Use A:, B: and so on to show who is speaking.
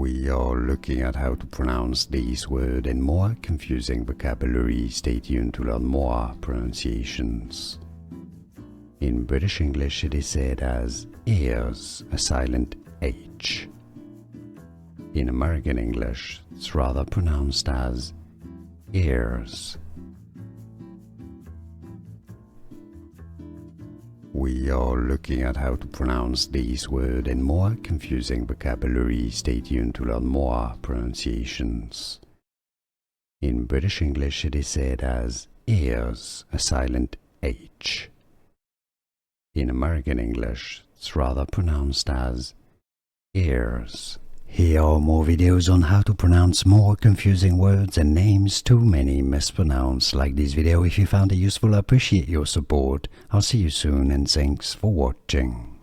A: We are looking at how to pronounce these words and more confusing vocabulary. Stay tuned to learn more pronunciations. In British English, it is said as ears, a silent H. In American English, it's rather pronounced as ears. We are looking at how to pronounce these words and more confusing vocabulary. Stay tuned to learn more pronunciations. In British English, it is said as ears, a silent H. In American English, it's rather pronounced as ears. Here are more videos on how to pronounce more confusing words and names too many mispronounced. Like this video if you found it useful. I appreciate your support. I'll see you soon and thanks for watching.